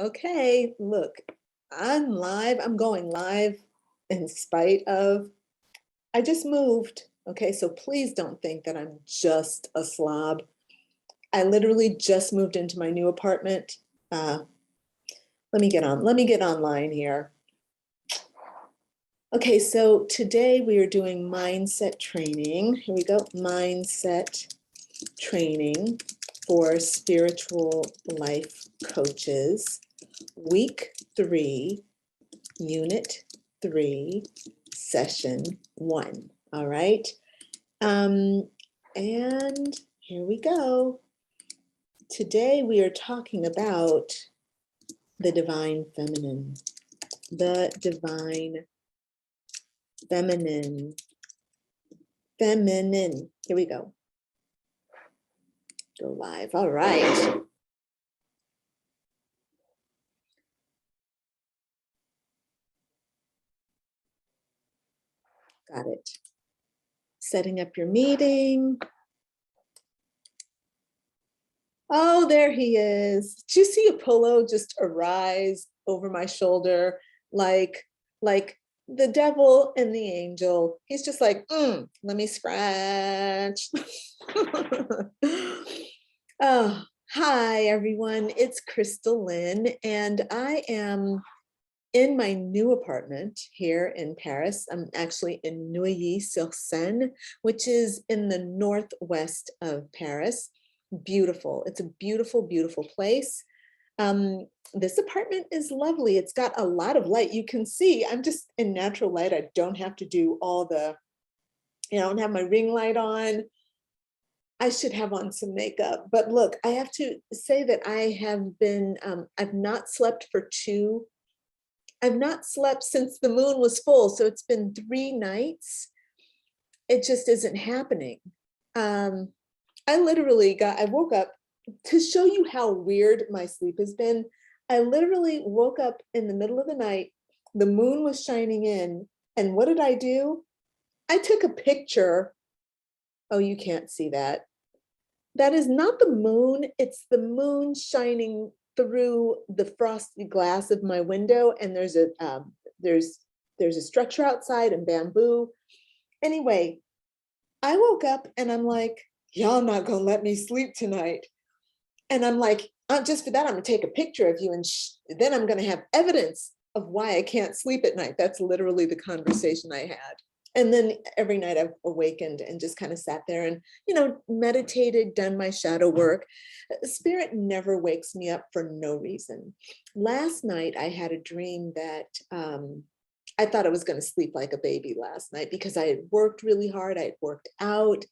Okay, look, I'm live. I'm going live in spite of, I just moved. Okay, so please don't think that I'm just a slob. I literally just moved into my new apartment. Let me get online here. Okay, so today we are doing mindset training. Here we go, mindset training for spiritual life coaches. Week 3, Unit 3, Session 1. All right. And here we go. Today we are talking about the divine feminine. The divine feminine. Feminine. Here we go. Go live. All right. Got it. Setting up your meeting. Oh, there he is. Did you see Apollo just arise over my shoulder like the devil and the angel? He's just like, let me scratch. Oh, hi, everyone. It's Crystal Lynn, and I am in my new apartment here in Paris. I'm actually in Neuilly-sur-Seine, which is in the northwest of Paris. Beautiful. It's a beautiful, beautiful place. This apartment is lovely. It's got a lot of light. You can see I'm just in natural light. I don't have to do all the, I don't have my ring light on. I should have on some makeup, but look, I have to say that I have been, I've not slept since the moon was full. So it's been 3 nights. It just isn't happening. I woke up to show you how weird my sleep has been. I literally woke up in the middle of the night. The moon was shining in. And what did I do? I took a picture. Oh, you can't see that. That is not the moon. It's the moon shining through the frosty glass of my window. And there's a structure outside and bamboo. Anyway, I woke up and I'm like, y'all not gonna let me sleep tonight. And I'm like, just for that, I'm gonna take a picture of you and then I'm gonna have evidence of why I can't sleep at night. That's literally the conversation I had. And then every night I've awakened and just kind of sat there and, meditated, done my shadow work. Spirit never wakes me up for no reason. Last night I had a dream that I thought I was going to sleep like a baby last night because I had worked really hard. I had worked out.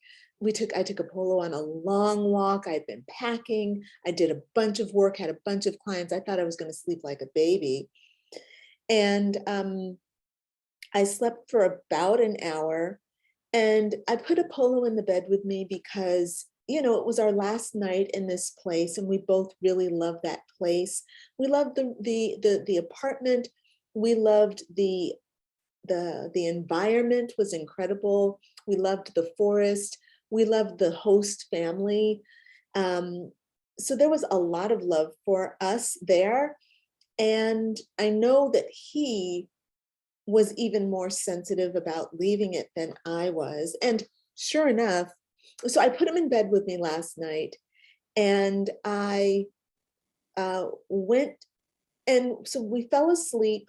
I took Apollo on a long walk. I'd been packing. I did a bunch of work, had a bunch of clients. I thought I was going to sleep like a baby. And I slept for about an hour, and I put Apollo in the bed with me because, it was our last night in this place, and we both really loved that place. We loved the apartment. We loved the environment was incredible. We loved the forest. We loved the host family. So there was a lot of love for us there. And I know that he was even more sensitive about leaving it than I was. And sure enough, so I put him in bed with me last night, and I went, and so we fell asleep.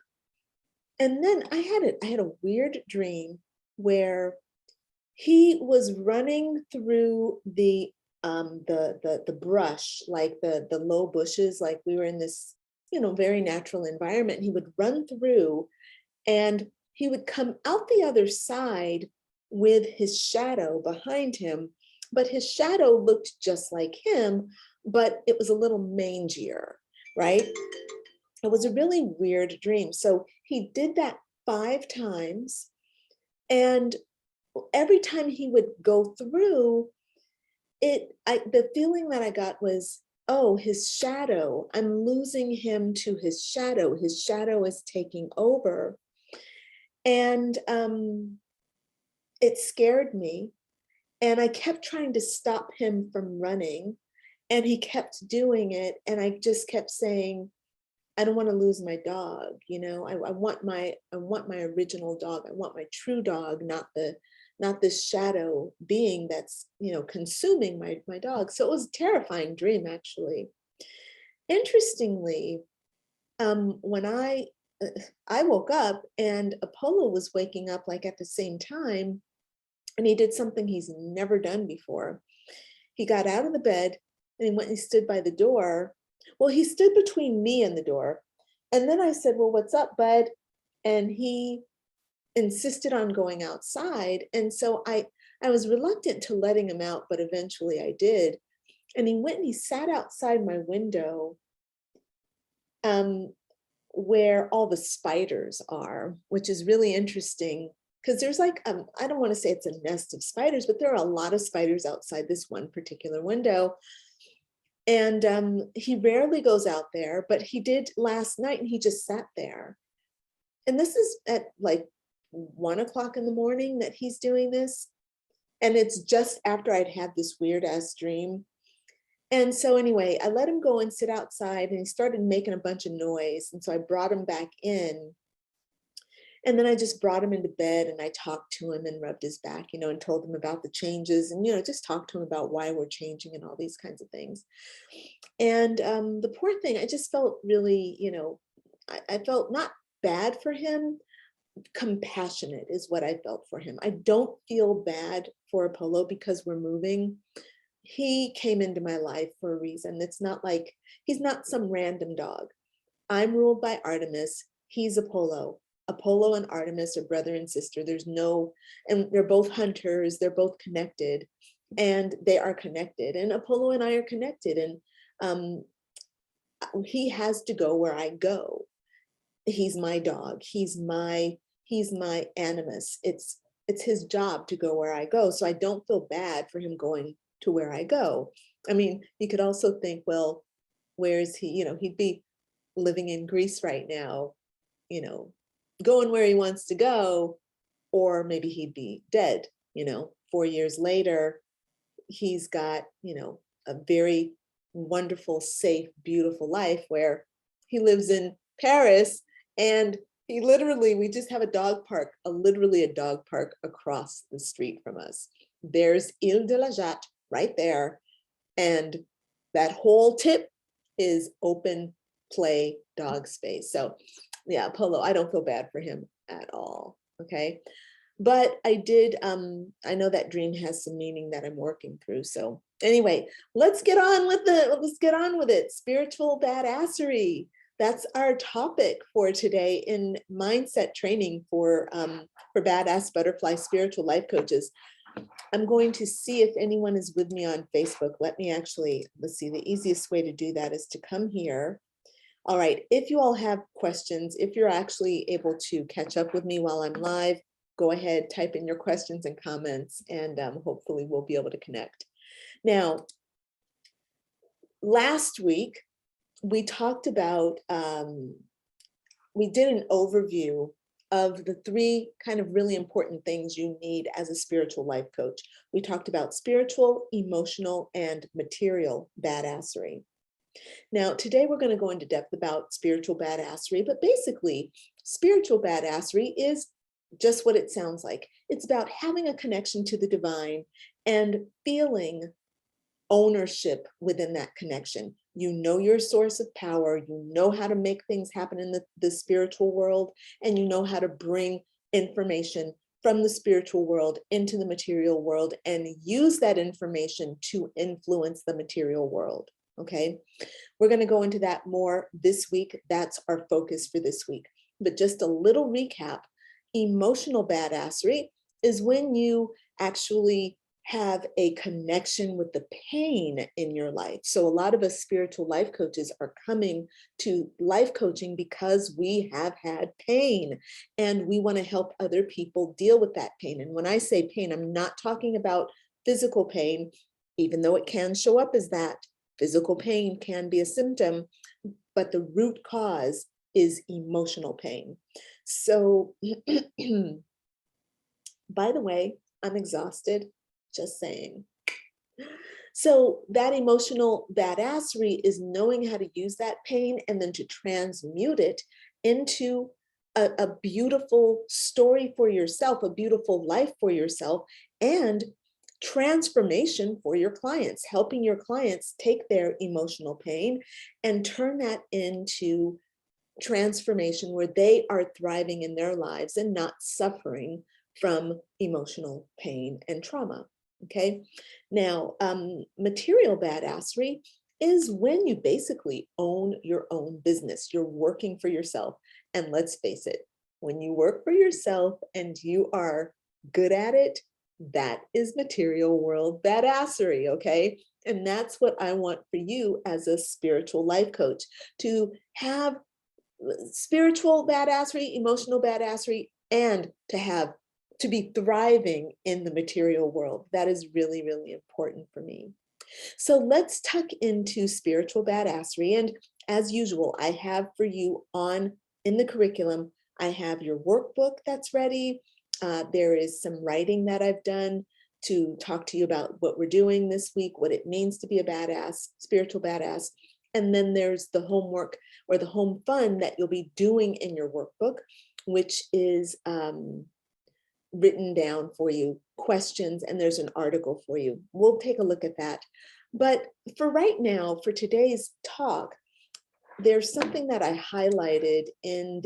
And then I had a weird dream where he was running through the brush, like the low bushes, like we were in this, very natural environment. He would run through, and he would come out the other side with his shadow behind him, but his shadow looked just like him, but it was a little mangier, right? It was a really weird dream. So he did that 5 times. And every time he would go through it, the feeling that I got was, oh, his shadow, I'm losing him to his shadow. His shadow is taking over. And it scared me. And I kept trying to stop him from running. And he kept doing it. And I just kept saying, I don't want to lose my dog. You know, I want my original dog. I want my true dog, not this shadow being that's, you know, consuming my dog. So it was a terrifying dream, actually. Interestingly, when I woke up and Apollo was waking up like at the same time, and he did something he's never done before. He got out of the bed and he went and he stood by the door. Well, he stood between me and the door. And then I said, well, what's up, bud? And he insisted on going outside. And so I was reluctant to letting him out, but eventually I did. And he went and he sat outside my window, where all the spiders are, which is really interesting because there's like, I don't want to say it's a nest of spiders, but there are a lot of spiders outside this one particular window. And he rarely goes out there, but he did last night and he just sat there. And this is at like 1 o'clock in the morning that he's doing this. And it's just after I'd had this weird ass dream. And so anyway, I let him go and sit outside and he started making a bunch of noise. And so I brought him back in. And then I just brought him into bed and I talked to him and rubbed his back, you know, and told him about the changes and, you know, just talked to him about why we're changing and all these kinds of things. And the poor thing, I just felt really, you know, I felt not bad for him, compassionate is what I felt for him. I don't feel bad for Apollo because we're moving. He came into my life for a reason. It's not like, he's not some random dog. I'm ruled by Artemis. He's Apollo. Apollo and Artemis are brother and sister. There's no, and they're both hunters. They're both connected and they are connected. And Apollo and I are connected. And he has to go where I go. He's my dog. He's my animus. It's his job to go where I go. So I don't feel bad for him going to where I go. I mean, you could also think, well, where is he? You know, he'd be living in Greece right now, you know, going where he wants to go, or maybe he'd be dead, you know, 4 years later, he's got, you know, a very wonderful, safe, beautiful life where he lives in Paris and he literally, we just have a dog park, literally a dog park across the street from us. There's Ile de la Jatte right there. And that whole tip is open play dog space. So yeah, Apollo, I don't feel bad for him at all. Okay. But I did, I know that dream has some meaning that I'm working through. So anyway, let's get on with it. Spiritual badassery. That's our topic for today in mindset training for badass butterfly spiritual life coaches. I'm going to see if anyone is with me on Facebook. Let's see, the easiest way to do that is to come here. All right, if you all have questions, if you're actually able to catch up with me while I'm live, go ahead, type in your questions and comments, and hopefully we'll be able to connect. Now, last week, we talked about, we did an overview of the 3 kind of really important things you need as a spiritual life coach. We talked about spiritual, emotional, and material badassery. Now, today we're going to go into depth about spiritual badassery, but basically, spiritual badassery is just what it sounds like. It's about having a connection to the divine and feeling ownership within that connection. You know your source of power, you know how to make things happen in the spiritual world, and you know how to bring information from the spiritual world into the material world and use that information to influence the material world. Okay, we're going to go into that more this week. That's our focus for this week. But just a little recap, emotional badassery is when you actually have a connection with the pain in your life. So a lot of us spiritual life coaches are coming to life coaching because we have had pain and we want to help other people deal with that pain. And when I say pain, I'm not talking about physical pain, even though it can show up as that. Physical pain can be a symptom, but the root cause is emotional pain. So, by the way, I'm exhausted, just saying. So that emotional badassery is knowing how to use that pain and then to transmute it into a beautiful story for yourself, a beautiful life for yourself, and transformation for your clients, helping your clients take their emotional pain and turn that into transformation where they are thriving in their lives and not suffering from emotional pain and trauma. Okay. Now, material badassery is when you basically own your own business. You're working for yourself. And let's face it, when you work for yourself and you are good at it, that is material world badassery. Okay. And that's what I want for you as a spiritual life coach, to have spiritual badassery, emotional badassery, and to be thriving in the material world. That is really, really important for me. So let's tuck into spiritual badassery. And as usual, I have for you in the curriculum, I have your workbook that's ready. There is some writing that I've done to talk to you about what we're doing this week, what it means to be a badass, spiritual badass. And then there's the homework or the home fun that you'll be doing in your workbook, which is written down for you, questions, and there's an article for you. We'll take a look at that. But for right now, for today's talk, there's something that I highlighted in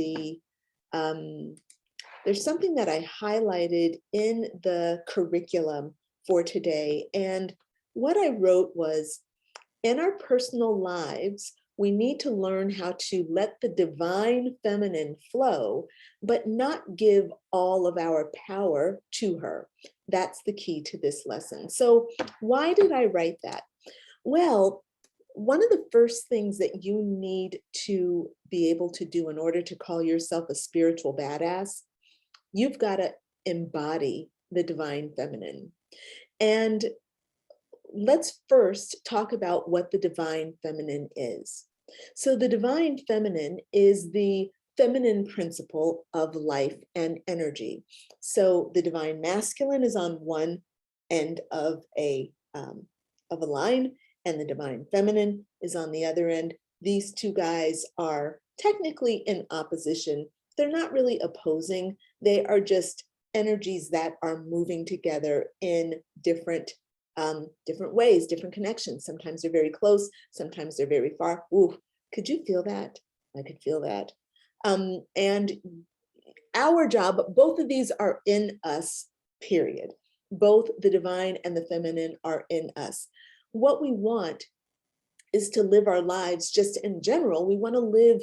the curriculum for today. And what I wrote was, in our personal lives, we need to learn how to let the divine feminine flow, but not give all of our power to her. That's the key to this lesson. So why did I write that? Well, one of the first things that you need to be able to do in order to call yourself a spiritual badass, you've got to embody the divine feminine. And let's first talk about what the divine feminine is. So the divine feminine is the feminine principle of life and energy. So the divine masculine is on one end of a line, and the divine feminine is on the other end. These two guys are technically in opposition. They're not really opposing. They are just energies that are moving together in different ways, different connections. Sometimes they're very close, sometimes they're very far. Ooh, could you feel that? I could feel that. And our job, both of these are in us, period. Both the divine and the feminine are in us. What we want is to live our lives just in general. We want to live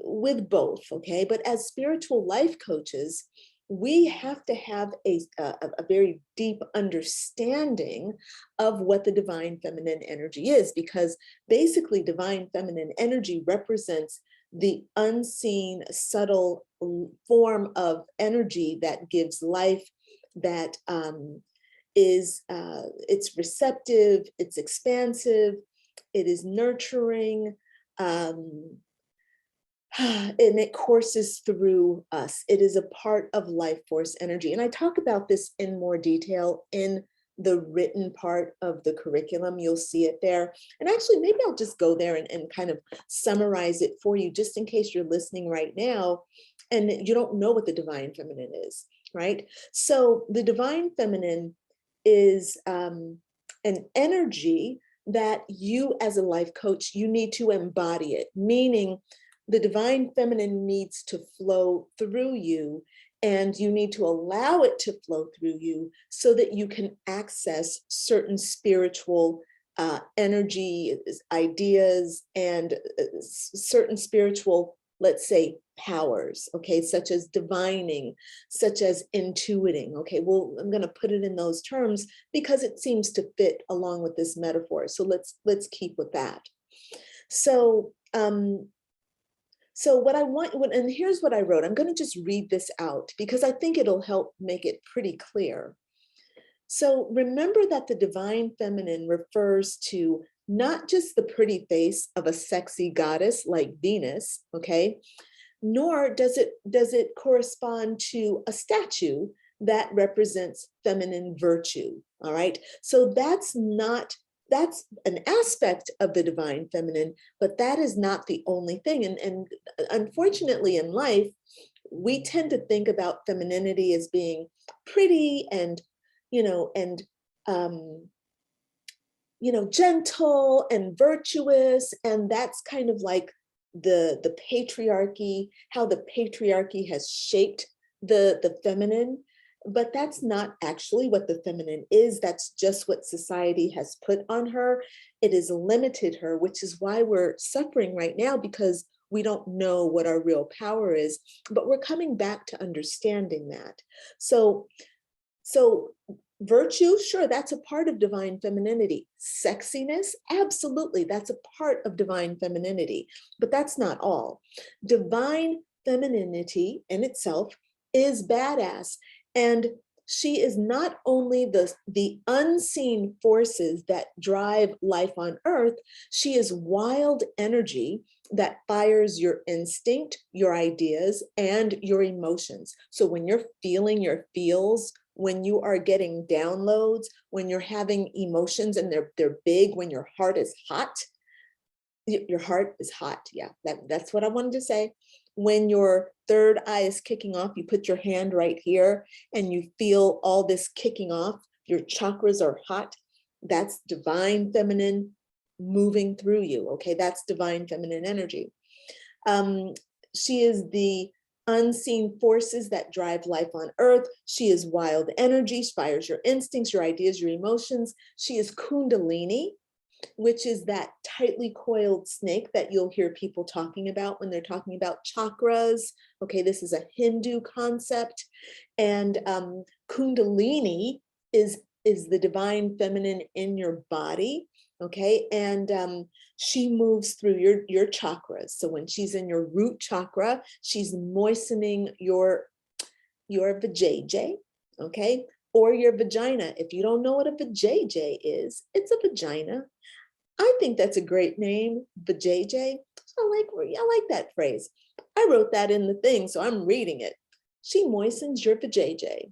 with both, okay? But as spiritual life coaches, we have to have a very deep understanding of what the divine feminine energy is, because basically divine feminine energy represents the unseen, subtle form of energy that gives life, that it's receptive, it's expansive, it is nurturing, and it courses through us. It is a part of life force energy. And I talk about this in more detail in the written part of the curriculum. You'll see it there. And actually, maybe I'll just go there and kind of summarize it for you, just in case you're listening right now and you don't know what the divine feminine is, right? So the divine feminine is an energy that you as a life coach, you need to embody it, meaning the divine feminine needs to flow through you, and you need to allow it to flow through you so that you can access certain spiritual energy, ideas, and certain spiritual, let's say, powers, okay, such as divining, such as intuiting. Okay, well, I'm going to put it in those terms because it seems to fit along with this metaphor. So let's keep with that. So what I want, and here's what I wrote. I'm going to just read this out because I think it'll help make it pretty clear. So remember that the divine feminine refers to not just the pretty face of a sexy goddess like Venus, okay, nor does it correspond to a statue that represents feminine virtue, all right? So that's not that's an aspect of the divine feminine, but that is not the only thing. And unfortunately in life, we tend to think about femininity as being pretty and, um, gentle and virtuous. And that's kind of like the patriarchy, how the patriarchy has shaped the feminine. But that's not actually what the feminine is. That's just what society has put on her. It has limited her, which is why we're suffering right now, because we don't know what our real power is, but we're coming back to understanding that. So virtue, sure, that's a part of divine femininity. Sexiness, absolutely, that's a part of divine femininity, but that's not all. Divine femininity in itself is badass. And she is not only the unseen forces that drive life on earth, she is wild energy that fires your instinct, your ideas, and your emotions. So when you're feeling your feels, when you are getting downloads, when you're having emotions and they're big, when your heart is hot, your heart is hot. Yeah, that's what I wanted to say. When your third eye is kicking off, you put your hand right here and you feel all this kicking off. Your chakras are hot. That's divine feminine moving through you. Okay, that's divine feminine energy. She is the unseen forces that drive life on earth. She is wild energy, fires your instincts, your ideas, your emotions. She is Kundalini, which is that tightly coiled snake that you'll hear people talking about when they're talking about chakras. Okay, this is a Hindu concept. And Kundalini is the divine feminine in your body. Okay, and she moves through your chakras. So when she's in your root chakra, she's moistening your vajayjay, okay, or your vagina. If you don't know what a vajayjay is, it's a vagina. I think that's a great name, vajayjay. I like that phrase. I wrote that in the thing, so I'm reading it. She moistens your vajayjay.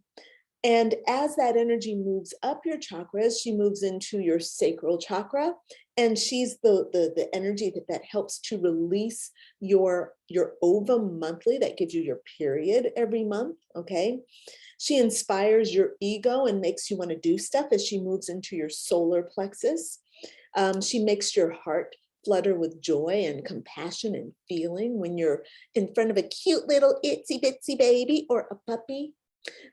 And as that energy moves up your chakras, she moves into your sacral chakra, and she's the energy that helps to release your ovum monthly, that gives you your period every month, okay? She inspires your ego and makes you want to do stuff as she moves into your solar plexus. She makes your heart flutter with joy and compassion and feeling when you're in front of a cute little itsy bitsy baby or a puppy.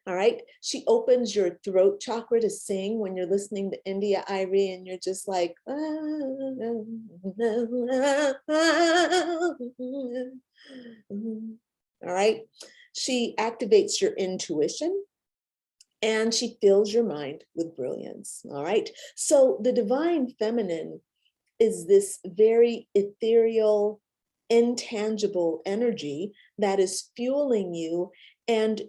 All right. She opens your throat chakra to sing when you're listening to India Irie and you're just like, all right. She activates your intuition and she fills your mind with brilliance. All right. So the divine feminine is this very ethereal, intangible energy that is fueling you, and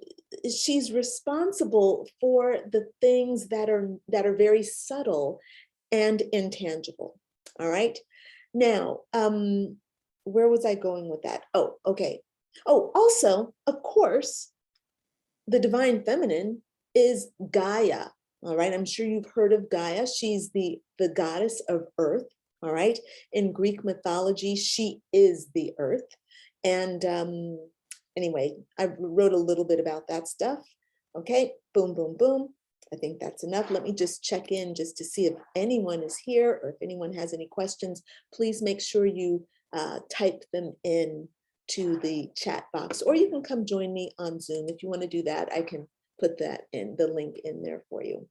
she's responsible for the things that are very subtle and intangible. All right. Now, where was I going with that? Oh, okay. Oh, also, of course, the divine feminine is Gaia. All right. I'm sure you've heard of Gaia. She's the goddess of earth. All right. In Greek mythology, she is the earth. And anyway, I wrote a little bit about that stuff. Okay. Boom, boom, boom. I think that's enough. Let me just check in just to see if anyone is here or if anyone has any questions. Please make sure you type them in to the chat box, or you can come join me on Zoom. If you want to do that, I can put that in the link in there for you.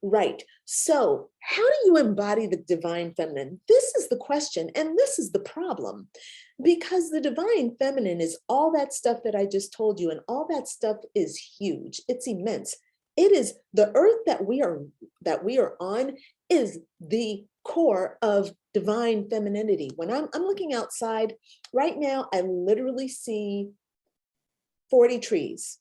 Right. So how do you embody the divine feminine? This is the question, and this is the problem, because the divine feminine is all that stuff that I just told you, and all that stuff is huge. It's immense. It is the earth that we are on is the core of divine femininity. When I'm looking outside right now, I literally see 40 trees.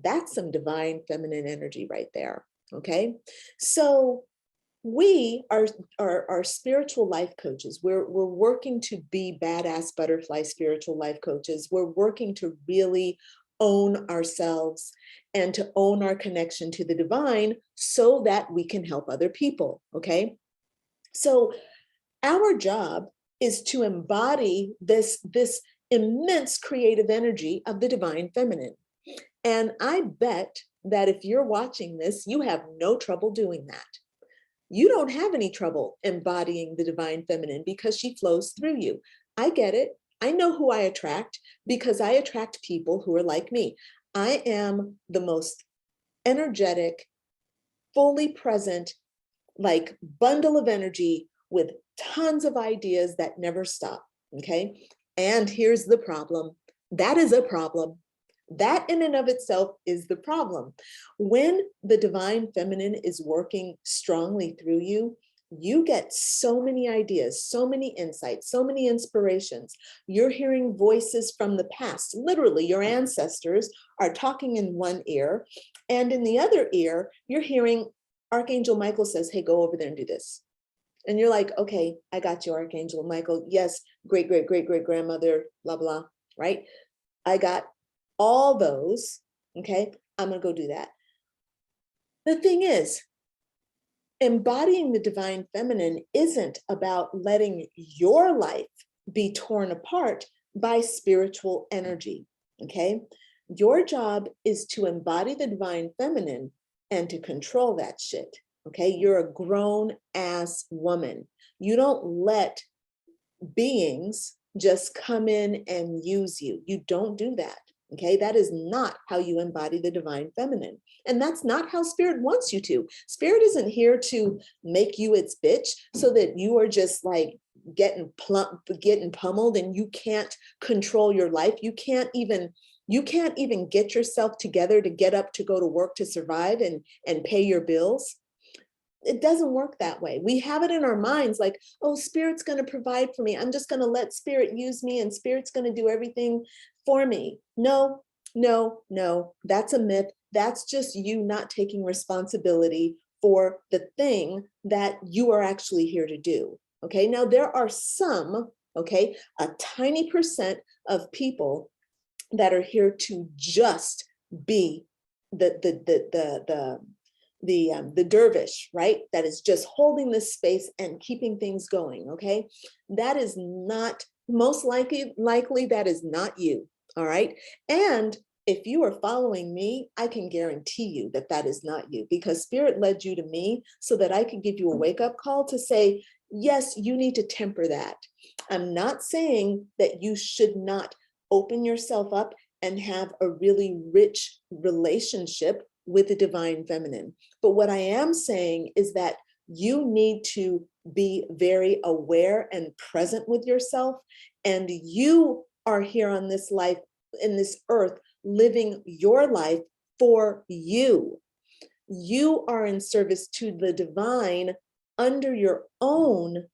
That's some divine feminine energy right there. Okay, so we are spiritual life coaches. We're working to be badass butterfly spiritual life coaches. We're working to really own ourselves and to own our connection to the divine so that we can help other people, okay? So our job is to embody this immense creative energy of the divine feminine. And I bet that if you're watching this, you have no trouble doing that. You don't have any trouble embodying the divine feminine because she flows through you. I get it. I know who I attract because I attract people who are like me. I am the most energetic, fully present, like bundle of energy with tons of ideas that never stop, okay? And here's the problem. That is a problem. That in and of itself is the problem. When the divine feminine is working strongly through you, you get so many ideas, so many insights, so many inspirations. You're hearing voices from the past. Literally, your ancestors are talking in one ear, and in the other ear, you're hearing Archangel Michael says, hey, go over there and do this. And you're like, okay, I got you, Archangel Michael. Yes, great, great, great, great grandmother, blah, blah, right? I got all those, okay? I'm gonna go do that. The thing is, embodying the divine feminine isn't about letting your life be torn apart by spiritual energy, okay? Your job is to embody the divine feminine and to control that shit, okay? You're a grown ass woman. You don't let beings just come in and use you. You don't do that, okay? That is not how you embody the divine feminine. And that's not how spirit wants you to. Spirit isn't here to make you its bitch so that you are just like getting pummeled and you can't control your life. You can't even get yourself together to get up to go to work to survive and pay your bills. It doesn't work that way. We have it in our minds like, oh, spirit's going to provide for me. I'm just going to let spirit use me and spirit's going to do everything for me. No, no, no, that's a myth. That's just you not taking responsibility for the thing that you are actually here to do. Okay, now there are some, okay, a tiny percent of people that are here to just be the dervish, right? That is just holding this space and keeping things going, okay? That is not, most likely that is not you, all right? And if you are following me, I can guarantee you that that is not you because spirit led you to me so that I could give you a wake-up call to say, yes, you need to temper that. I'm not saying that you should not open yourself up and have a really rich relationship with the divine feminine. But what I am saying is that you need to be very aware and present with yourself. And you are here on this life, in this earth, living your life for you. You are in service to the divine under your own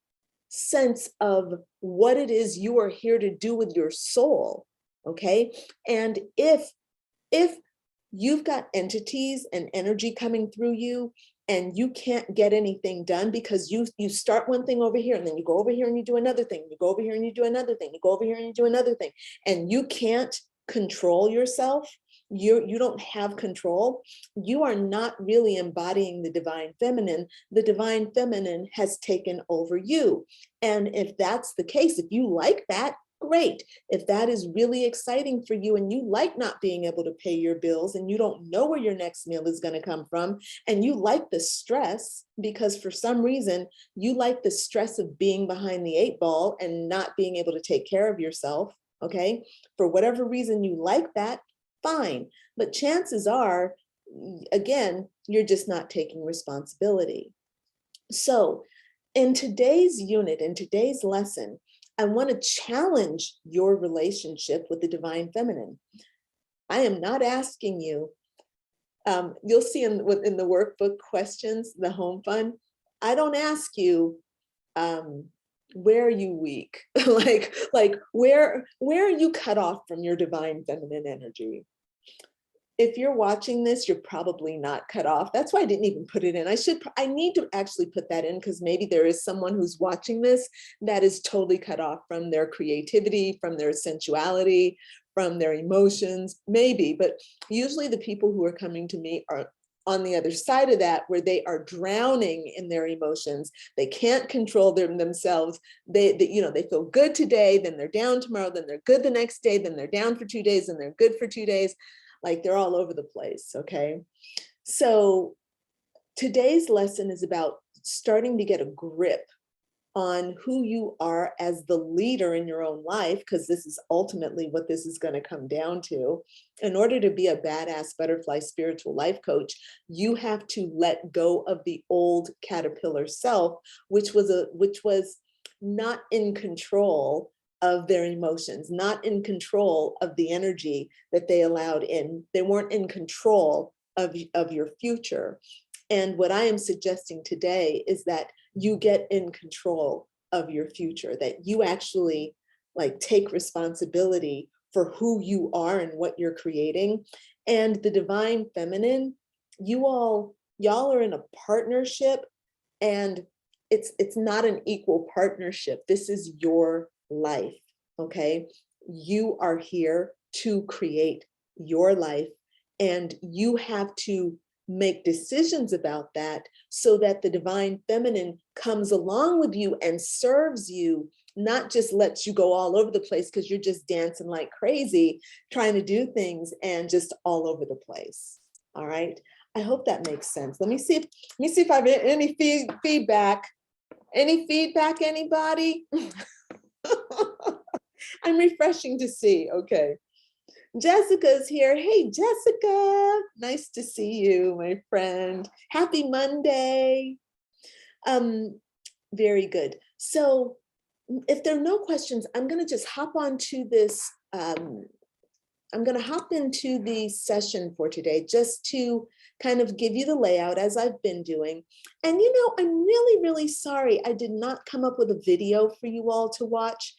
sense of what it is you are here to do with your soul, okay? And if you've got entities and energy coming through you and you can't get anything done because you start one thing over here and then you go over here and you do another thing, you go over here and you do another thing, you go over here and you do another thing, and you can't control yourself, you don't have control, you are not really embodying the divine feminine. The divine feminine has taken over you. And if that's the case, if you like that, great. If that is really exciting for you and you like not being able to pay your bills and you don't know where your next meal is going to come from, and you like the stress because for some reason you like the stress of being behind the 8 ball and not being able to take care of yourself, okay? For whatever reason you like that, fine. But chances are, again, you're just not taking responsibility. So in today's unit, in today's lesson, I want to challenge your relationship with the divine feminine. I am not asking you, you'll see in the workbook questions, the home fun, I don't ask you, where are you weak? like where are you cut off from your divine feminine energy? If you're watching this, you're probably not cut off. That's why I didn't even put it in. I need to actually put that in because maybe there is someone who's watching this that is totally cut off from their creativity, from their sensuality, from their emotions, maybe, but usually the people who are coming to me are on the other side of that, where they are drowning in their emotions. They can't control themselves. They feel good today, then they're down tomorrow, then they're good the next day, then they're down for 2 days, and they're good for 2 days. Like they're all over the place, okay? So today's lesson is about starting to get a grip on who you are as the leader in your own life, because this is ultimately what this is going to come down to. In order to be a badass butterfly spiritual life coach, you have to let go of the old caterpillar self, which was not in control of their emotions, not in control of the energy that they allowed in. They weren't in control of your future. And what I am suggesting today is that you get in control of your future, that you actually like take responsibility for who you are and what you're creating. And the divine feminine, y'all are in a partnership, and it's not an equal partnership. This is your life, okay? You are here to create your life, and you have to make decisions about that so that the divine feminine comes along with you and serves you, not just lets you go all over the place because you're just dancing like crazy, trying to do things and just all over the place. All right. I hope that makes sense. Let me see if I have any feedback. Any feedback, anybody? I'm refreshing to see. Okay. Jessica's here. Hey, Jessica. Nice to see you, my friend. Happy Monday. Very good. So if there are no questions, I'm going to just hop onto this. I'm going to hop into the session for today just to kind of give you the layout as I've been doing. And I'm really, really sorry I did not come up with a video for you all to watch.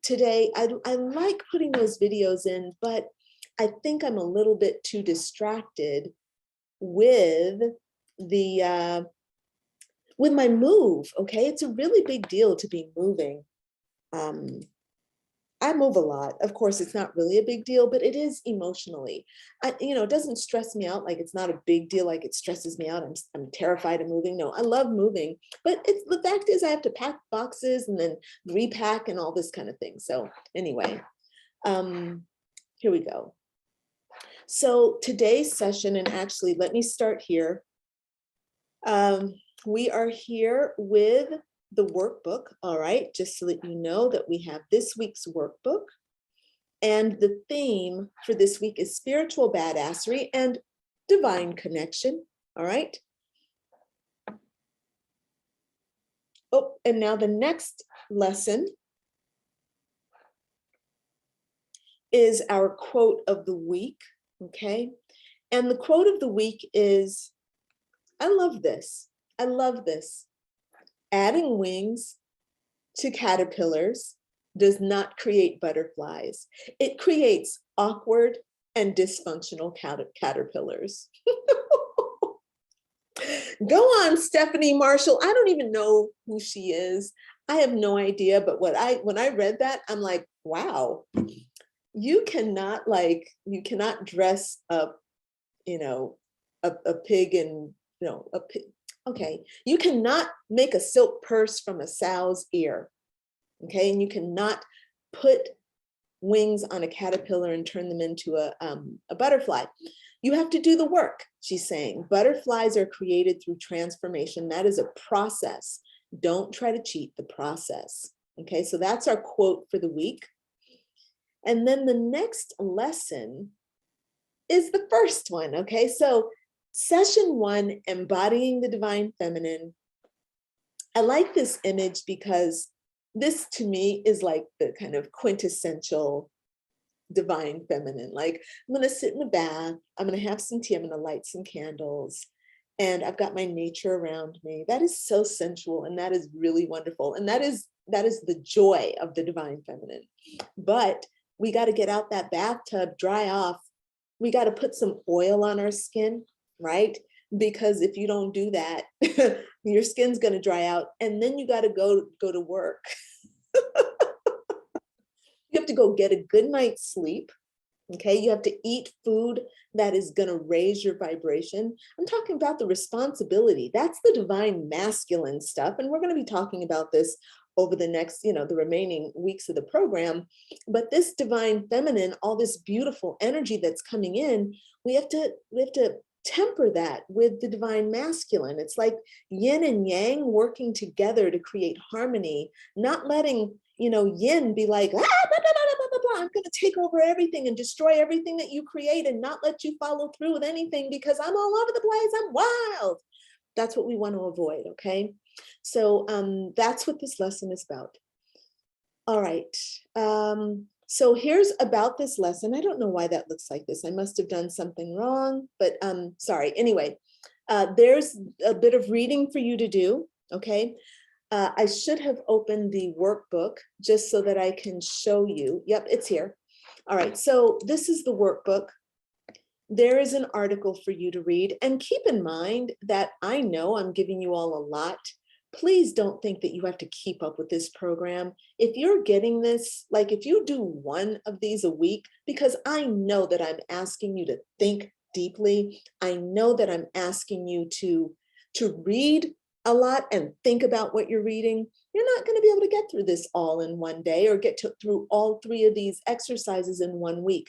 Today, I like putting those videos in, but I think I'm a little bit too distracted with with my move. Okay, it's a really big deal to be moving. I move a lot. Of course, it's not really a big deal, but it is emotionally. It doesn't stress me out like it's not a big deal, like it stresses me out. I'm terrified of moving. No, I love moving, but the fact is I have to pack boxes and then repack and all this kind of thing. So anyway, here we go. So today's session, and actually let me start here. We are here with the workbook, all right, just so that you know that we have this week's workbook. And the theme for this week is spiritual badassery and divine connection, all right? Oh, and now the next lesson is our quote of the week, okay? And the quote of the week is, I love this. I love this. Adding wings to caterpillars does not create butterflies. It creates awkward and dysfunctional caterpillars. Go on, Stephanie Marshall. I don't even know who she is. I have no idea, but when I read that, I'm like, wow, you cannot dress up, a pig in, a pig. Okay, you cannot make a silk purse from a sow's ear, okay? And you cannot put wings on a caterpillar and turn them into a butterfly. You have to do the work, she's saying. Butterflies are created through transformation. That is a process. Don't try to cheat the process, okay? So that's our quote for the week. And then the next lesson is the first one, okay? So Session 1, Embodying the Divine Feminine. I like this image because this to me is like the kind of quintessential divine feminine. Like, I'm going to sit in the bath, I'm going to have some tea, I'm going to light some candles, and I've got my nature around me. That is so sensual, and that is really wonderful. And that is the joy of the divine feminine. But we got to get out that bathtub, dry off. We got to put some oil on our skin, right? Because if you don't do that, your skin's going to dry out, and then you got to go to work. You have to go get a good night's sleep. Okay, you have to eat food that is going to raise your vibration. I'm talking about the responsibility. That's the divine masculine stuff. And we're going to be talking about this over the next, the remaining weeks of the program. But this divine feminine, all this beautiful energy that's coming in, we have to temper that with the divine masculine. It's like yin and yang working together to create harmony, not letting, yin be like, blah, blah, blah, blah, I'm going to take over everything and destroy everything that you create and not let you follow through with anything because I'm all over the place. I'm wild. That's what we want to avoid. Okay. So that's what this lesson is about. All right. So here's about this lesson. I don't know why that looks like this. I must have done something wrong, but sorry. Anyway, there's a bit of reading for you to do. Okay. I should have opened the workbook just so that I can show you. Yep, it's here. All right, so this is the workbook. There is an article for you to read. And keep in mind that I know I'm giving you all a lot. Please don't think that you have to keep up with this program. If you're getting this, like if you do one of these a week, because I know that I'm asking you to think deeply. I know that I'm asking you to read a lot and think about what you're reading. You're not going to be able to get through this all in one day or get through all 3 of these exercises in 1 week.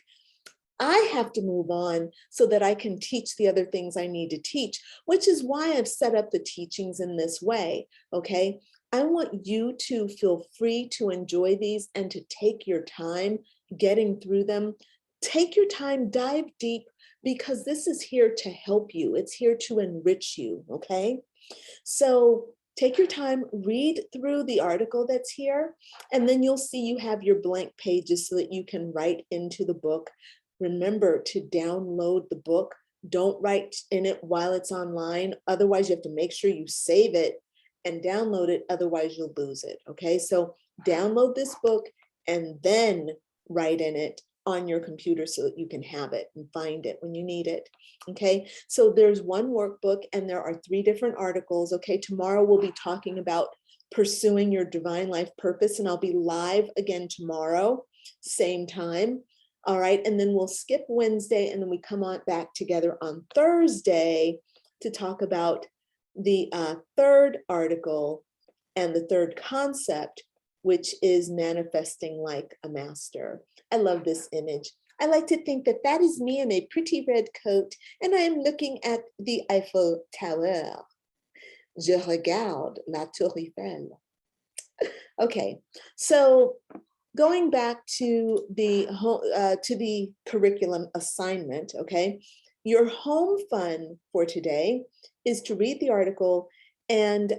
I have to move on so that I can teach the other things I need to teach, which is why I've set up the teachings in this way, okay? I want you to feel free to enjoy these and to take your time getting through them. Take your time, dive deep, because this is here to help you. It's here to enrich you, okay? So take your time, read through the article that's here, and then you'll see you have your blank pages so that you can write into the book. Remember to download the book. Don't write in it while it's online. Otherwise, you have to make sure you save it and download it. Otherwise, you'll lose it. Okay, so download this book and then write in it on your computer so that you can have it and find it when you need it. Okay, so there's one workbook and there are 3 different articles. Okay, tomorrow we'll be talking about pursuing your divine life purpose, and I'll be live again tomorrow, same time. All right, and then we'll skip Wednesday and then we come on back together on Thursday to talk about the 3rd article and the 3rd concept, which is manifesting like a master. I love this image. I like to think that that is me in a pretty red coat and I am looking at the Eiffel Tower. Je regarde la Tour Eiffel. Okay, so going back to the curriculum assignment, okay, your home fun for today is to read the article and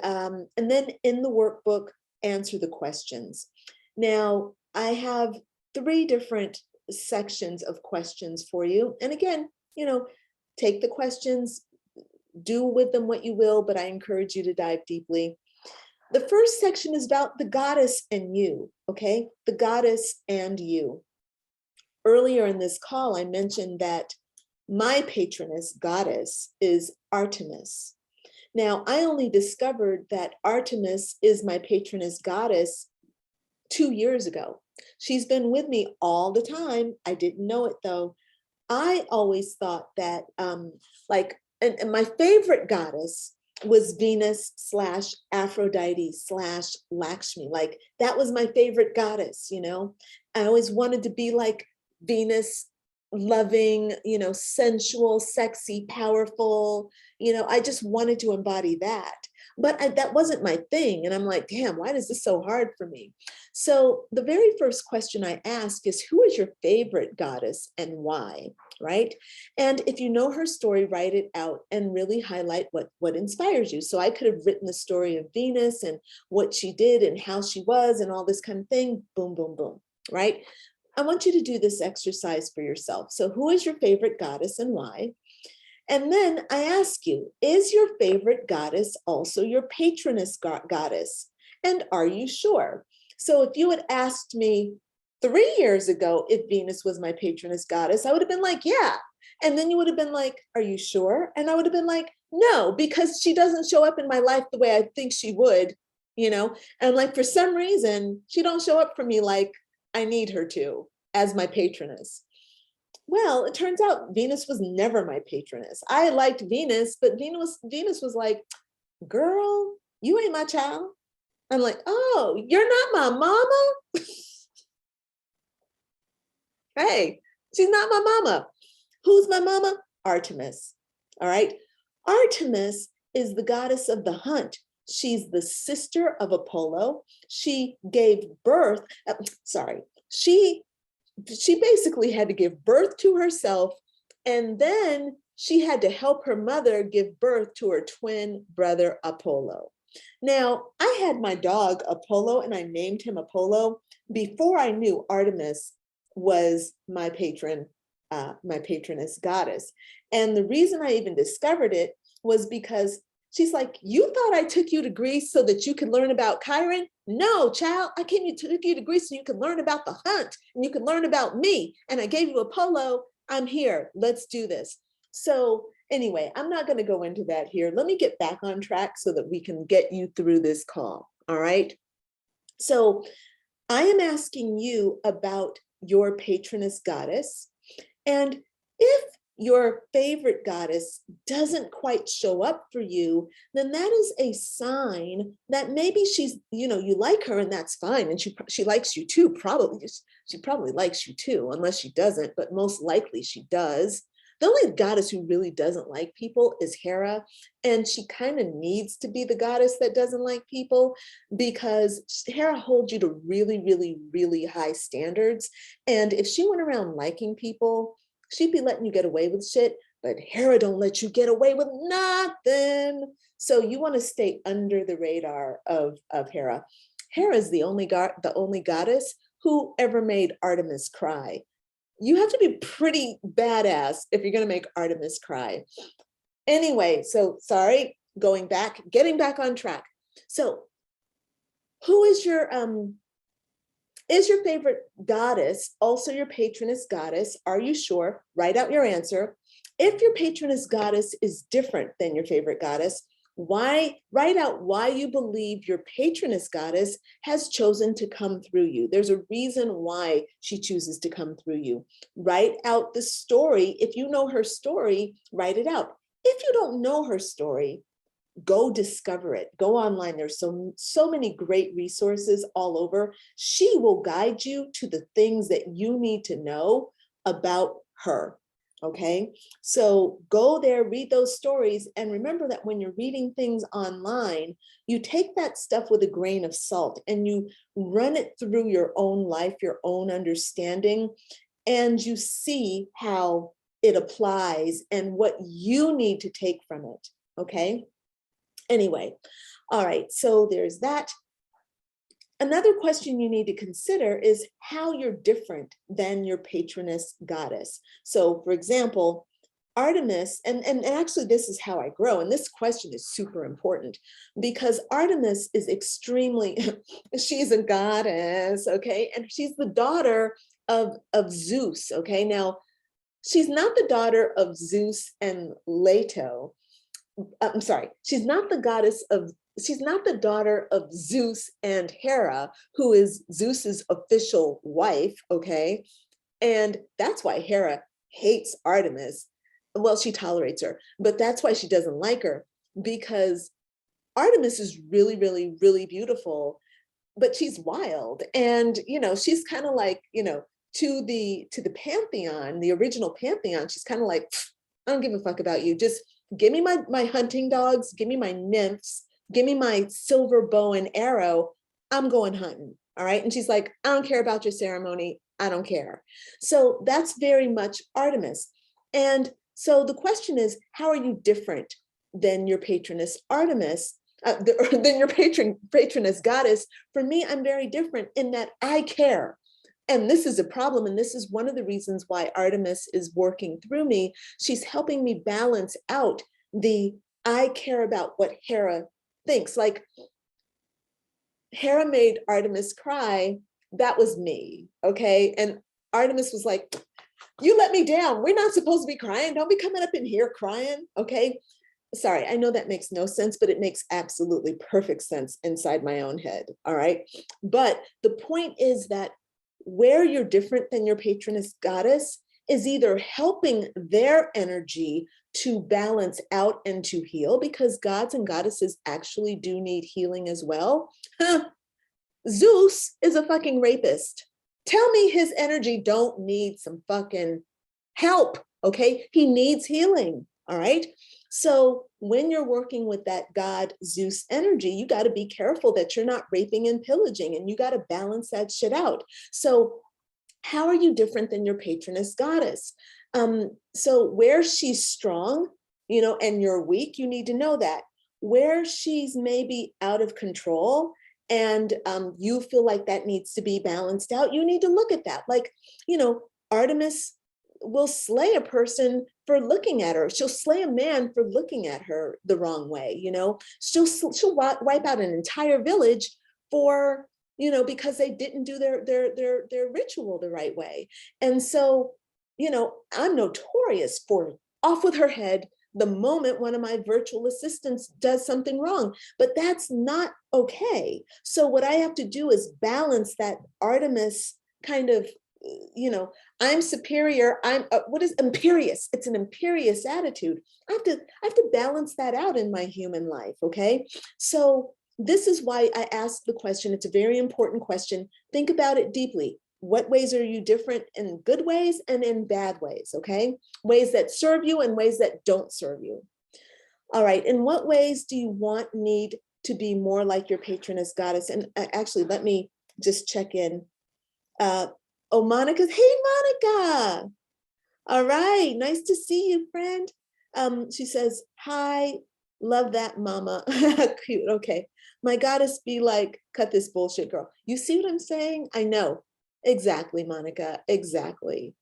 then in the workbook, answer the questions. Now, I have 3 different sections of questions for you. And again, take the questions, do with them what you will, but I encourage you to dive deeply. The first section is about the goddess and you, okay? The goddess and you. Earlier in this call, I mentioned that my patroness goddess is Artemis. Now, I only discovered that Artemis is my patroness goddess 2 years ago. She's been with me all the time. I didn't know it though. I always thought that and my favorite goddess was Venus / Aphrodite / Lakshmi. Like that was my favorite goddess, I always wanted to be like Venus, loving, sensual, sexy, powerful, I just wanted to embody that. But that wasn't my thing. And I'm like, damn, why is this so hard for me? So the very first question I ask is, who is your favorite goddess and why, right? And if you know her story, write it out and really highlight what inspires you. So I could have written the story of Venus and what she did and how she was and all this kind of thing, boom, boom, boom, right? I want you to do this exercise for yourself. So who is your favorite goddess and why? And then I ask you, is your favorite goddess also your patroness goddess? And are you sure? So if you had asked me 3 years ago if Venus was my patroness goddess, I would have been like, yeah. And then you would have been like, are you sure? And I would have been like, no, because she doesn't show up in my life the way I think she would, And like, for some reason, she don't show up for me like I need her to as my patroness. Well, it turns out Venus was never my patroness. I liked Venus, but Venus was like, girl, you ain't my child. I'm like, oh, you're not my mama? Hey, she's not my mama. Who's my mama? Artemis. All right. Artemis is the goddess of the hunt. She's the sister of Apollo. She gave birth, she basically had to give birth to herself, and then she had to help her mother give birth to her twin brother, Apollo. Now, I had my dog Apollo, and I named him Apollo before I knew Artemis was my patroness goddess. And the reason I even discovered it was because she's like, you thought I took you to Greece so that you could learn about Chiron? No, child, I took you to Greece so you could learn about the hunt and you could learn about me. And I gave you Apollo. I'm here. Let's do this. So anyway, I'm not going to go into that here. Let me get back on track so that we can get you through this call. All right. So I am asking you about your patroness goddess. And if your favorite goddess doesn't quite show up for you, then that is a sign that maybe she's, you like her and that's fine. And she likes you too, probably. She probably likes you too, unless she doesn't, but most likely she does. The only goddess who really doesn't like people is Hera. And she kind of needs to be the goddess that doesn't like people, because Hera holds you to really, really, really high standards. And if she went around liking people, she'd be letting you get away with shit, but Hera don't let you get away with nothing. So you want to stay under the radar of Hera. Hera is the only goddess who ever made Artemis cry. You have to be pretty badass if you're going to make Artemis cry. Anyway, so sorry, getting back on track. So who is your favorite goddess also your patroness goddess? Are you sure? Write out your answer. If your patroness goddess is different than your favorite goddess, write out why you believe your patroness goddess has chosen to come through you. There's a reason why she chooses to come through you. Write out the story. If you know her story, write it out. If you don't know her story, go discover it. Go online. There's so many great resources all over. She will guide you to the things that you need to know about her. Okay, so go there, read those stories, and remember that when you're reading things online, you take that stuff with a grain of salt and you run it through your own life, your own understanding, and you see how it applies and what you need to take from it. Okay. Anyway, all right, so there's that. Another question you need to consider is how you're different than your patroness goddess. So for example, Artemis, and actually this is how I grow, and this question is super important because Artemis is extremely, she's a goddess, okay? And she's the daughter of Zeus, okay? Now, she's not the daughter of Zeus and Leto. I'm sorry, she's not the daughter of Zeus and Hera, who is Zeus's official wife, okay? And that's why Hera hates Artemis. Well, she tolerates her, but that's why she doesn't like her, because Artemis is really, really, really beautiful, but she's wild. And, she's kind of like, to the pantheon, the original pantheon, she's kind of like, I don't give a fuck about you. Just give me my hunting dogs, give me my nymphs, give me my silver bow and arrow. I'm going hunting. All right. And she's like, I don't care about your ceremony. I don't care. So that's very much Artemis. And so the question is, how are you different than your patroness Artemis, than your patroness goddess? For me, I'm very different in that I care. And this is a problem. And this is one of the reasons why Artemis is working through me. She's helping me balance out I care about what Hera thinks. Like, Hera made Artemis cry. That was me. Okay. And Artemis was like, you let me down. We're not supposed to be crying. Don't be coming up in here crying. Okay. Sorry, I know that makes no sense, but it makes absolutely perfect sense inside my own head. All right. But the point is that where you're different than your patroness goddess is either helping their energy to balance out and to heal, because gods and goddesses actually do need healing as well. Zeus is a fucking rapist. Tell me his energy don't need some fucking help, okay? He needs healing, all right? So when you're working with that God Zeus energy, you got to be careful that you're not raping and pillaging, and you got to balance that shit out. So how are you different than your patroness goddess? So where she's strong, you know, and you're weak, you need to know that. Where she's maybe out of control and you feel like that needs to be balanced out, you need to look at that. Like, you know, Artemis will slay a person for looking at her. She'll slay a man for looking at her the wrong way, you know. She'll wipe out an entire village for, you know, because they didn't do their ritual the right way. And so, you know, I'm notorious for off with her head the moment one of my virtual assistants does something wrong, but that's not okay. So what I have to do is balance that Artemis kind of, you know, I'm superior, I'm what is imperious? It's an imperious attitude. I have to balance that out in my human life, okay? So this is why I asked the question. It's a very important question. Think about it deeply. What ways are you different in good ways and in bad ways, okay? Ways that serve you and ways that don't serve you. All right, in what ways do you need to be more like your patroness goddess? And actually, let me just check in. Oh, Monica's, hey, Monica. All right, nice to see you, friend. She says, hi, love that, mama. Cute, okay. My goddess be like, cut this bullshit, girl. You see what I'm saying? I know. Exactly, Monica, exactly.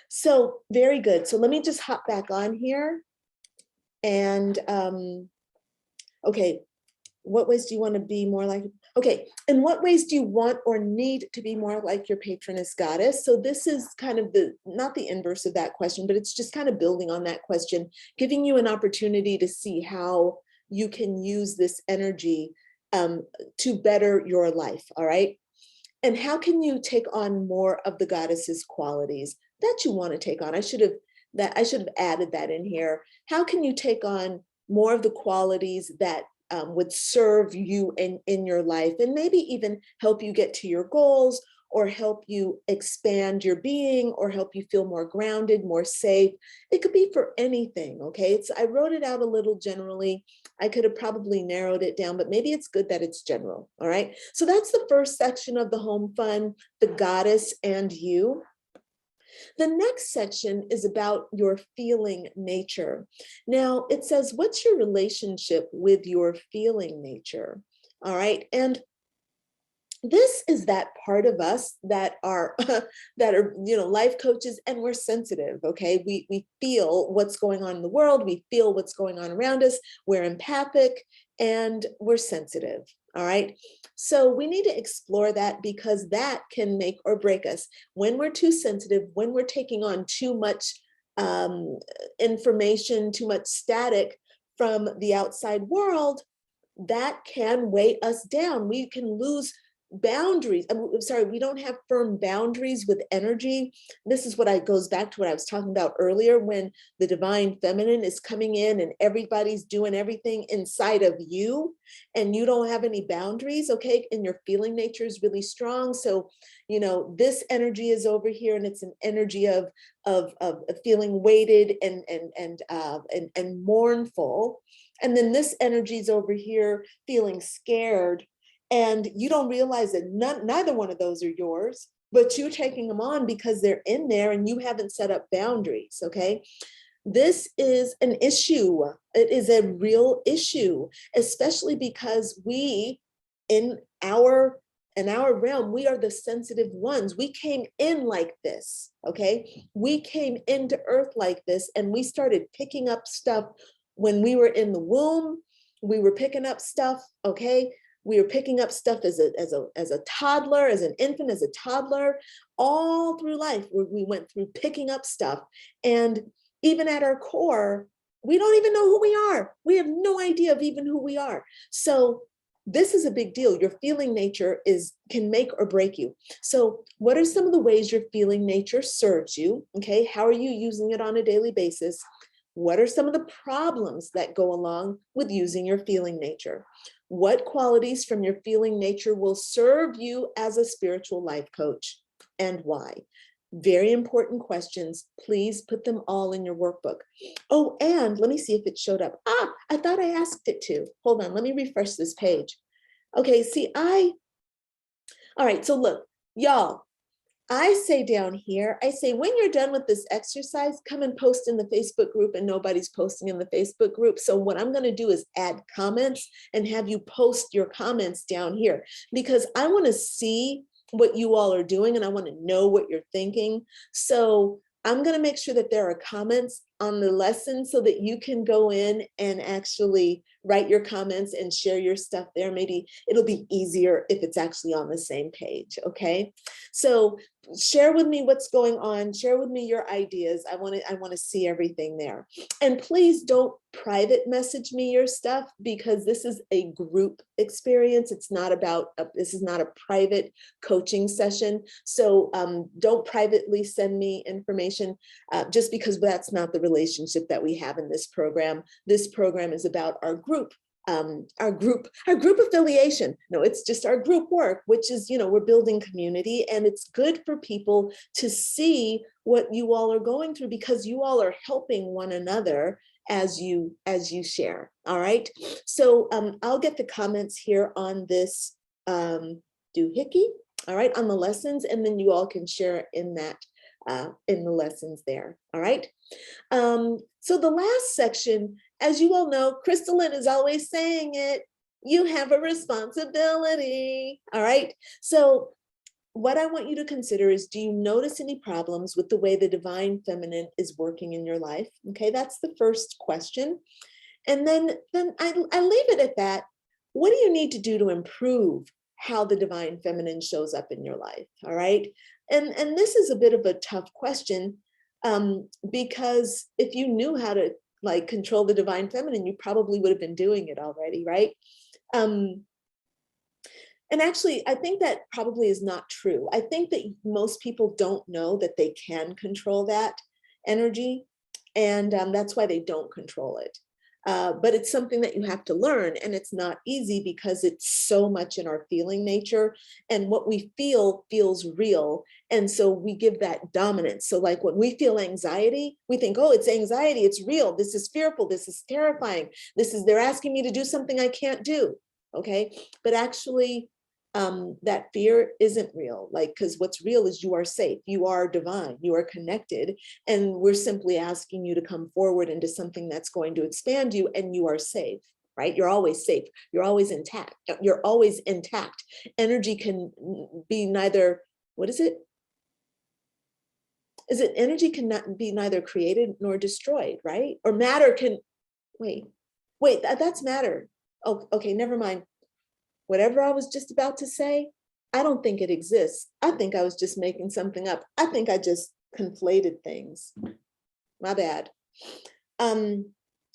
So very good. So let me just hop back on here. And okay, what ways do you want to be more like? Okay, in what ways do you want or need to be more like your patroness goddess? So this is kind of not the inverse of that question, but it's just kind of building on that question, giving you an opportunity to see how you can use this energy to better your life, all right? And how can you take on more of the goddess's qualities that you want to take on? I should have added that in here. How can you take on more of the qualities that would serve you in your life, and maybe even help you get to your goals, or help you expand your being, or help you feel more grounded, more safe? It could be for anything, okay? I wrote it out a little generally. I could have probably narrowed it down, but maybe it's good that it's general, all right? So that's the first section of the home fun, the goddess and you. The next section is about your feeling nature. Now it says, what's your relationship with your feeling nature? All right, and this is that part of us that are you know, life coaches, and we're sensitive, okay? We feel what's going on in the world, we feel what's going on around us, we're empathic, and we're sensitive, all right? So we need to explore that, because that can make or break us. When we're too sensitive, when we're taking on too much information, too much static from the outside world, that can weigh us down. We can lose boundaries. I'm sorry, we don't have firm boundaries with energy. This is what goes back to what I was talking about earlier, when the divine feminine is coming in and everybody's doing everything inside of you and you don't have any boundaries, okay? And your feeling nature is really strong. So, you know, this energy is over here, and it's an energy of feeling weighted and mournful. And then this energy is over here feeling scared. And you don't realize that neither one of those are yours, but you're taking them on because they're in there and you haven't set up boundaries, okay? This is an issue. It is a real issue, especially because we, in our realm, we are the sensitive ones. We came in like this, okay? We came into Earth like this, and we started picking up stuff when we were in the womb. We were picking up stuff, okay? We were picking up stuff as a toddler, as an infant, as a toddler, all through life. We went through picking up stuff. And even at our core, we don't even know who we are. We have no idea of even who we are. So this is a big deal. Your feeling nature can make or break you. So what are some of the ways your feeling nature serves you? Okay, how are you using it on a daily basis? What are some of the problems that go along with using your feeling nature? What qualities from your feeling nature will serve you as a spiritual life coach, and why? Very important questions. Please put them all in your workbook. Oh, and let me see if it showed up. I thought I asked it to. Hold on, let me refresh this page. Okay, see, all right, so look, y'all, I say down here, I say, when you're done with this exercise, come and post in the Facebook group, and nobody's posting in the Facebook group. So what I'm going to do is add comments and have you post your comments down here, because I want to see what you all are doing and I want to know what you're thinking. So I'm going to make sure that there are comments on the lesson so that you can go in and actually write your comments and share your stuff there. Maybe it'll be easier if it's actually on the same page. Okay, so share with me what's going on. Share with me your ideas. I want to see everything there. And please don't private message me your stuff, because this is a group experience. It's not about, this is not a private coaching session. So don't privately send me information just because that's not the relationship that we have in this program. This program is about our group affiliation. No, it's just our group work, which is, we're building community, and it's good for people to see what you all are going through, because you all are helping one another as you share. All right. So I'll get the comments here on this doohickey, all right, on the lessons, and then you all can share in that in the lessons there. All right. So the last section, as you all know, Crystalline is always saying it, you have a responsibility. All right. So what I want you to consider is, do you notice any problems with the way the divine feminine is working in your life? Okay, that's the first question. And then I leave it at that. What do you need to do to improve how the divine feminine shows up in your life? All right. And this is a bit of a tough question, because if you knew how to control the divine feminine, you probably would have been doing it already, right? And actually, I think that probably is not true. I think that most people don't know that they can control that energy, and that's why they don't control it. But it's something that you have to learn, and it's not easy because it's so much in our feeling nature, and what we feel feels real. And so we give that dominance. So like when we feel anxiety, we think, oh, it's anxiety, it's real. This is fearful. This is terrifying. They're asking me to do something I can't do. Okay. But actually, that fear isn't real, because what's real is you are safe, you are divine, you are connected, and we're simply asking you to come forward into something that's going to expand you, and you are safe, right? You're always safe, you're always intact, you're always intact. Energy can be neither, what is it? Is it energy cannot be neither created nor destroyed, right? Or matter can, wait, that's matter. Oh, okay, never mind. Whatever I was just about to say, I don't think it exists. I think I was just making something up. I think I just conflated things. My bad.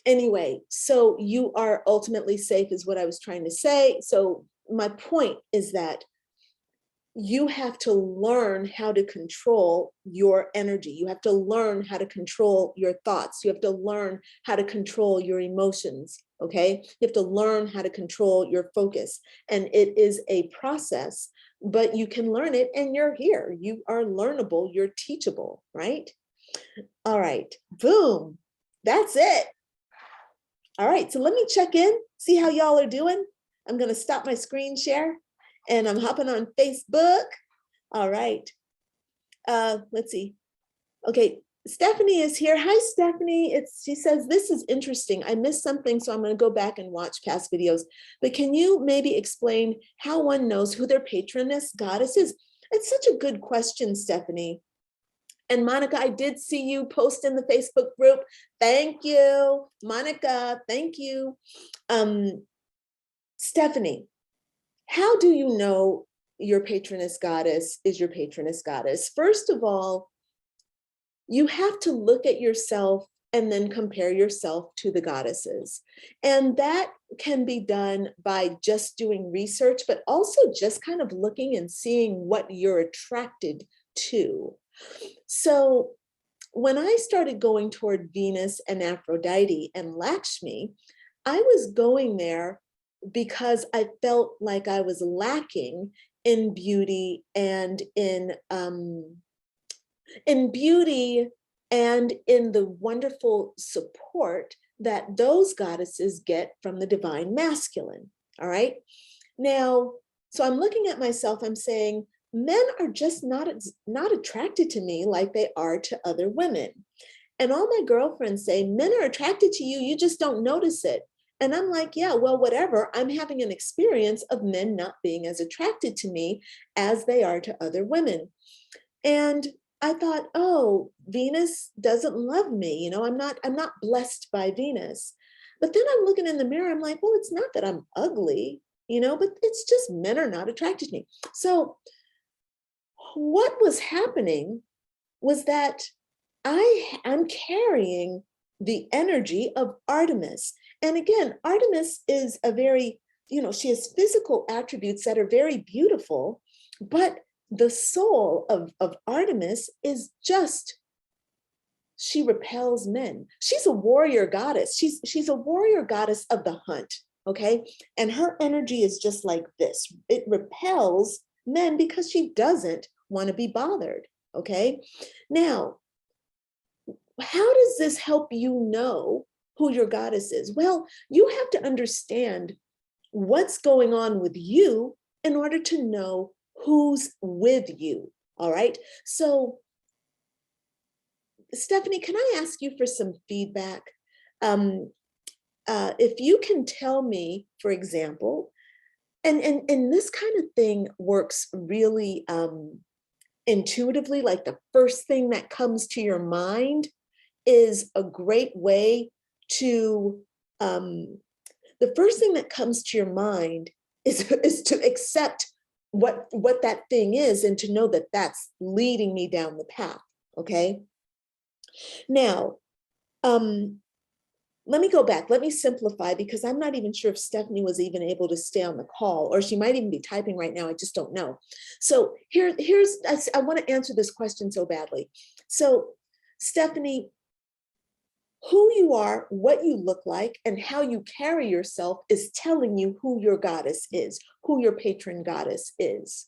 Anyway, so you are ultimately safe is what I was trying to say. So my point is that you have to learn how to control your energy. You have to learn how to control your thoughts. You have to learn how to control your emotions, okay? You have to learn how to control your focus. And it is a process, but you can learn it, and you're here. You are learnable, you're teachable, right? All right, boom, that's it. All right, so let me check in, see how y'all are doing. I'm gonna stop my screen share, and I'm hopping on Facebook. All right, let's see. Okay, Stephanie is here. Hi, Stephanie. She says, this is interesting. I missed something, so I'm going to go back and watch past videos. But can you maybe explain how one knows who their patroness goddess is? It's such a good question, Stephanie. And Monica, I did see you post in the Facebook group. Thank you, Monica. Thank you. Stephanie, how do you know your patroness goddess is your patroness goddess? First of all, you have to look at yourself and then compare yourself to the goddesses. And that can be done by just doing research, but also just kind of looking and seeing what you're attracted to. So when I started going toward Venus and Aphrodite and Lakshmi, I was going there because I felt like I was lacking in beauty and in beauty and in the wonderful support that those goddesses get from the divine masculine. All right. Now, so I'm looking at myself, I'm saying, men are just not attracted to me like they are to other women. And all my girlfriends say, men are attracted to you, you just don't notice it. And I'm like, yeah, well, whatever. I'm having an experience of men not being as attracted to me as they are to other women. And I thought, oh, Venus doesn't love me. You know, I'm not blessed by Venus. But then I'm looking in the mirror, I'm like, well, it's not that I'm ugly, you know, but it's just men are not attracted to me. So what was happening was that I'm carrying the energy of Artemis. And again, Artemis is a very, you know, she has physical attributes that are very beautiful, but the soul of Artemis is just, she repels men. She's a warrior goddess. She's a warrior goddess of the hunt, okay? And her energy is just like this. It repels men because she doesn't want to be bothered, okay? Now, how does this help you know who your goddess is? Well, you have to understand what's going on with you in order to know who's with you, all right? So, Stephanie, can I ask you for some feedback? If you can tell me, for example, and this kind of thing works really intuitively, like the first thing that comes to your mind is a great way to, the first thing that comes to your mind is to accept what that thing is and to know that that's leading me down the path, okay? Now, let me go back. Let me simplify, because I'm not even sure if Stephanie was even able to stay on the call, or she might even be typing right now. I just don't know. So I want to answer this question so badly. So Stephanie, who you are, what you look like, and how you carry yourself is telling you who your goddess is, who your patron goddess is.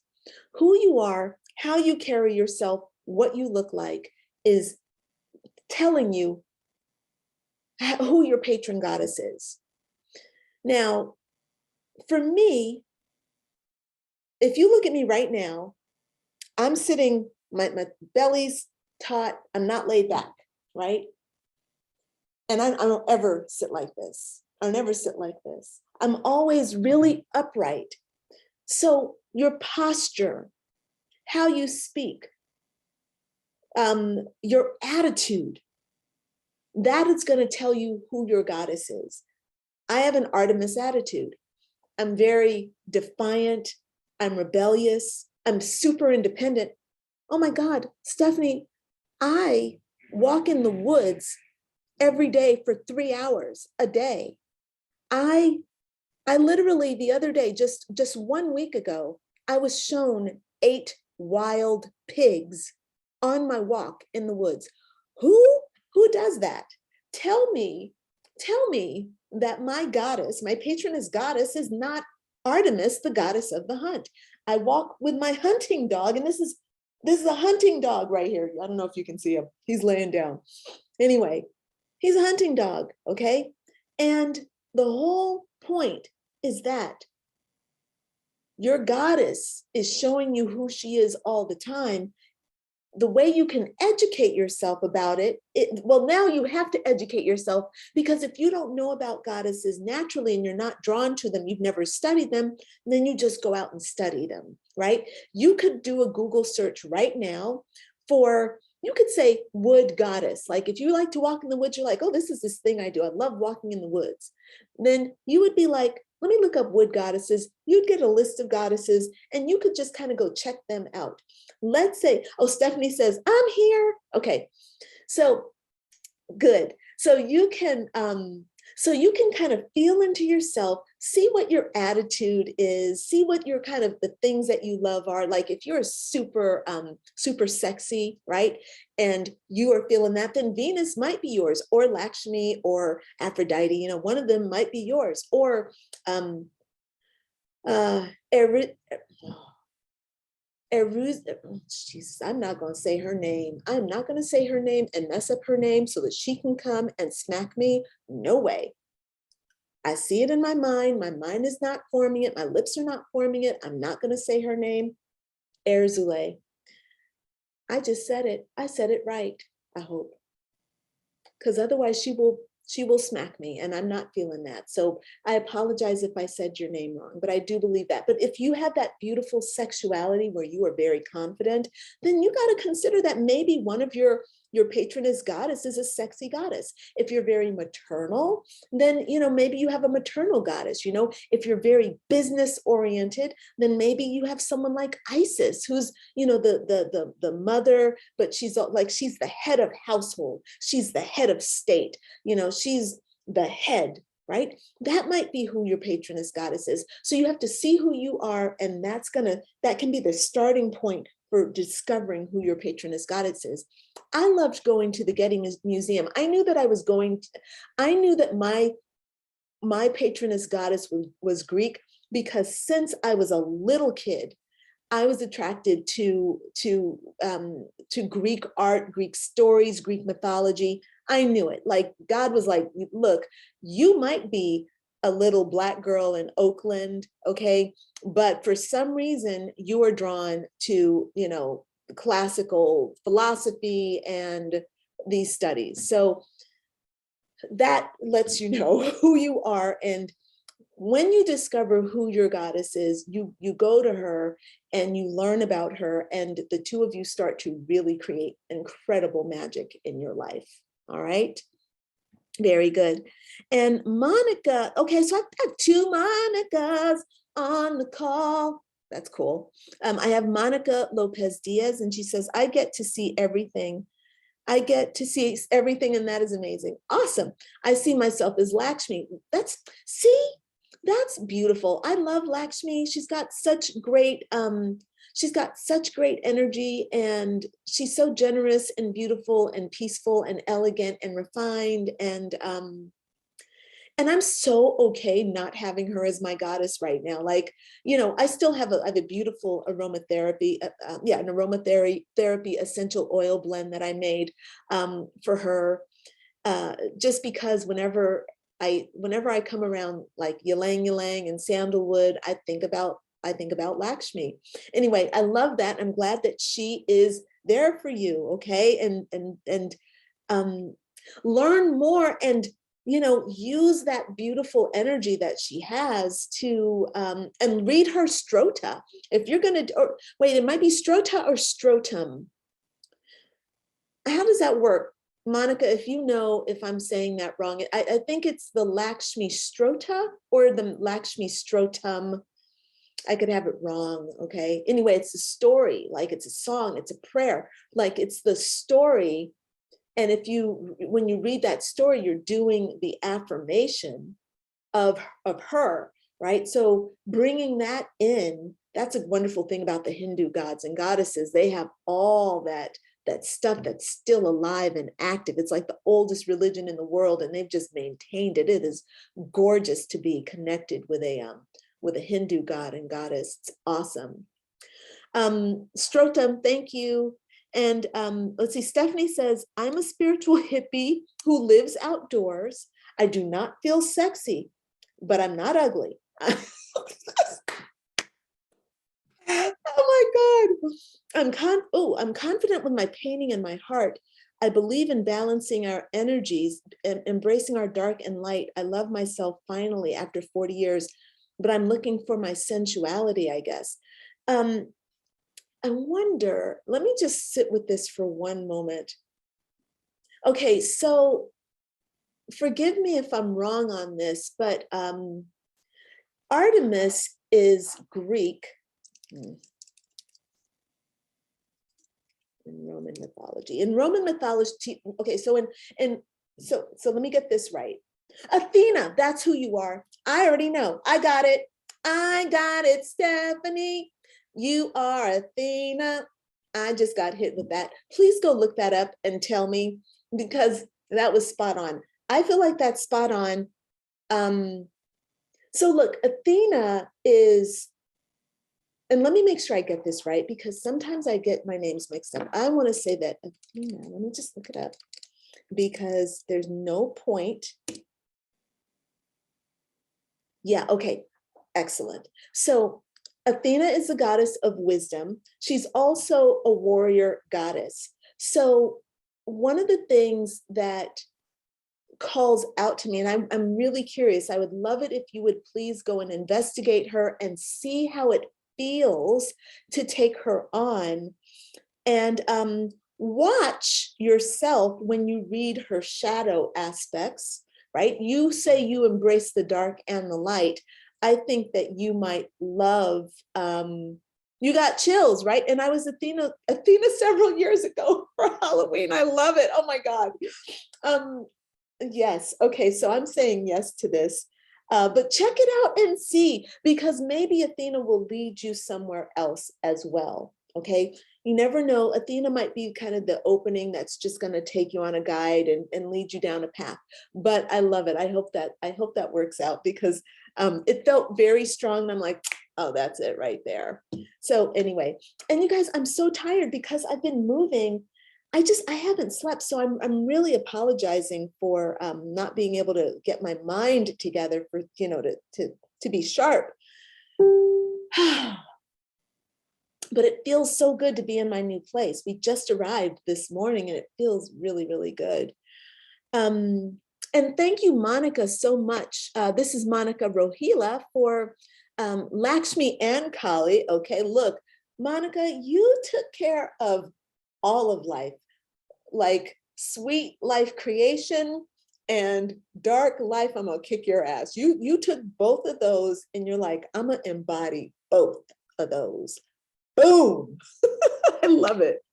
Who you are, how you carry yourself, what you look like is telling you who your patron goddess is. Now, for me, if you look at me right now, I'm sitting, my belly's taut, I'm not laid back, right? And I don't ever sit like this. I'll never sit like this. I'm always really upright. So your posture, how you speak, your attitude, that is going to tell you who your goddess is. I have an Artemis attitude. I'm very defiant. I'm rebellious. I'm super independent. Oh my God, Stephanie, I walk in the woods every day for 3 hours a day. I literally the other day, just 1 week ago, I was shown 8 wild pigs on my walk in the woods. Who does that? Tell me that my goddess, my patroness goddess, is not Artemis, the goddess of the hunt. I walk with my hunting dog, and this is a hunting dog right here. I don't know if you can see him. He's laying down. Anyway, he's a hunting dog, okay? And the whole point is that your goddess is showing you who she is all the time. The way you can educate yourself about well, now you have to educate yourself, because if you don't know about goddesses naturally and you're not drawn to them, you've never studied them, then you just go out and study them, right? You could do a Google search right now for, you could say wood goddess. Like if you like to walk in the woods, you're like, oh, this is this thing I do. I love walking in the woods. Then you would be like, let me look up wood goddesses. You'd get a list of goddesses and you could just kind of go check them out. Let's say, oh, Stephanie says, I'm here. Okay, so good. So you can kind of feel into yourself, see what your attitude is, see what your kind of the things that you love are. Like if you're super, super sexy, right? And you are feeling that, then Venus might be yours, or Lakshmi or Aphrodite, you know, one of them might be yours, or Jesus, I'm not going to say her name. I'm not going to say her name and mess up her name so that she can come and smack me. No way. I see it in my mind. My mind is not forming it. My lips are not forming it. I'm not going to say her name. Erzule. I just said it. I said it right, I hope. Because otherwise she will smack me, and I'm not feeling that. So I apologize if I said your name wrong, but I do believe that. But if you have that beautiful sexuality where you are very confident, then you got to consider that maybe one of your patroness goddess is a sexy goddess. If you're very maternal, then, you know, maybe you have a maternal goddess. You know, if you're very business oriented, then maybe you have someone like Isis, who's, you know, the mother, but she's like, she's the head of household. She's the head of state. You know, she's the head, right? That might be who your patroness goddess is. So you have to see who you are, and that can be the starting point for discovering who your patroness goddess is. I loved going to the Getty Museum. I knew that I knew that my patroness goddess was Greek, because since I was a little kid, I was attracted to Greek art, Greek stories, Greek mythology. I knew it. Like God was like, look, you might be a little Black girl in Oakland, okay? But for some reason you are drawn to, you know, classical philosophy and these studies. So that lets you know who you are. And when you discover who your goddess is, you go to her and you learn about her, and the two of you start to really create incredible magic in your life. All right. Very good. And Monica, okay, so I've got two Monicas on the call. That's cool. I have Monica Lopez Diaz, and she says, I get to see everything. I get to see everything, and that is amazing. Awesome. I see myself as Lakshmi. That's beautiful. I love Lakshmi. She's got such great energy, and she's so generous and beautiful and peaceful and elegant and refined. And I'm so okay not having her as my goddess right now. Like, you know, I still have a beautiful aromatherapy, an aromatherapy essential oil blend that I made for her, just because whenever I come around like ylang ylang and sandalwood, I think about Lakshmi. Anyway, I love that. I'm glad that she is there for you. Okay, and learn more, and you know, use that beautiful energy that she has to and read her strota. If you're gonna, or wait, it might be strota or strotum. How does that work? Monica, if you know if I'm saying that wrong, I think it's the Lakshmi strota or the Lakshmi strotum. I could have it wrong, okay? Anyway, it's a story, like it's a song, it's a prayer, like it's the story. And when you read that story, you're doing the affirmation of her, right? So bringing that in, that's a wonderful thing about the Hindu gods and goddesses. They have all that stuff that's still alive and active. It's like the oldest religion in the world, and they've just maintained it. It is gorgeous to be connected with a Hindu god and goddess. It's awesome. Strotum, thank you. And let's see, Stephanie says, I'm a spiritual hippie who lives outdoors. I do not feel sexy, but I'm not ugly. Oh my God. I'm confident with my painting and my heart. I believe in balancing our energies and embracing our dark and light. I love myself finally after 40 years, but I'm looking for my sensuality, I guess. I wonder, let me just sit with this for one moment. Okay, so forgive me if I'm wrong on this, but Artemis is Greek in Roman mythology. In Roman mythology, okay, so in So let me get this right. Athena, that's who you are. I already know. I got it. I got it, Stephanie. You are Athena. I just got hit with that. Please go look that up and tell me, because that was spot on. I feel like that's spot on. So look, Athena is, and let me make sure I get this right, because sometimes I get my names mixed up. I want to say that Athena, let me just look it up, because there's no point. Yeah, okay, excellent. So Athena is the goddess of wisdom. She's also a warrior goddess. So one of the things that calls out to me, and I'm really curious, I would love it if you would please go and investigate her and see how it feels to take her on, and watch yourself when you read her shadow aspects, right? You say you embrace the dark and the light. I think that you might love, you got chills, right? And I was Athena several years ago for Halloween. I love it. Oh my God. Yes. Okay. So I'm saying yes to this, but check it out and see, because maybe Athena will lead you somewhere else as well. Okay. You never know. Athena might be kind of the opening that's just going to take you on a guide and lead you down a path. But I love it. I hope that works out, because it felt very strong. And I'm like, oh, that's it right there. So anyway, and you guys, I'm so tired because I've been moving. I haven't slept. So I'm really apologizing for not being able to get my mind together for, to be sharp. But it feels so good to be in my new place. We just arrived this morning and it feels really, really good. And thank you, Monica, so much. This is Monica Rohila for Lakshmi and Kali. Okay, look, Monica, you took care of all of life, like sweet life creation and dark life. I'm gonna kick your ass. You took both of those and you're like, I'm gonna embody both of those. Boom. I love it.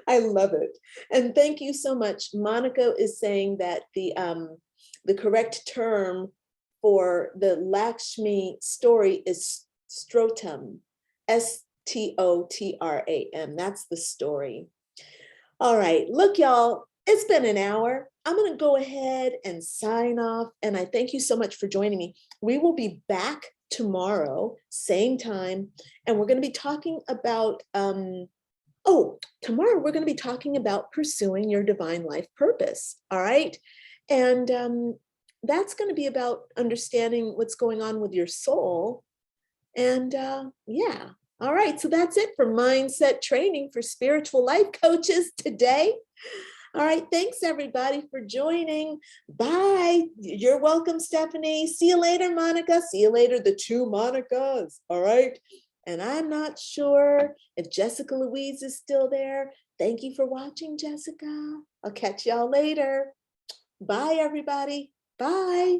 I love it. And thank you so much. Monica is saying that the correct term for the Lakshmi story is Stotram, Stotram. That's the story. All right, look, y'all, it's been an hour. I'm going to go ahead and sign off. And I thank you so much for joining me. We will be back tomorrow, same time. And we're going to be talking about, tomorrow we're going to be talking about pursuing your divine life purpose. All right. And that's going to be about understanding what's going on with your soul. And yeah. All right. So that's it for mindset training for spiritual life coaches today. All right. Thanks, everybody, for joining. Bye. You're welcome, Stephanie. See you later, Monica. See you later, the two Monicas. All right. And I'm not sure if Jessica Louise is still there. Thank you for watching, Jessica. I'll catch y'all later. Bye, everybody. Bye.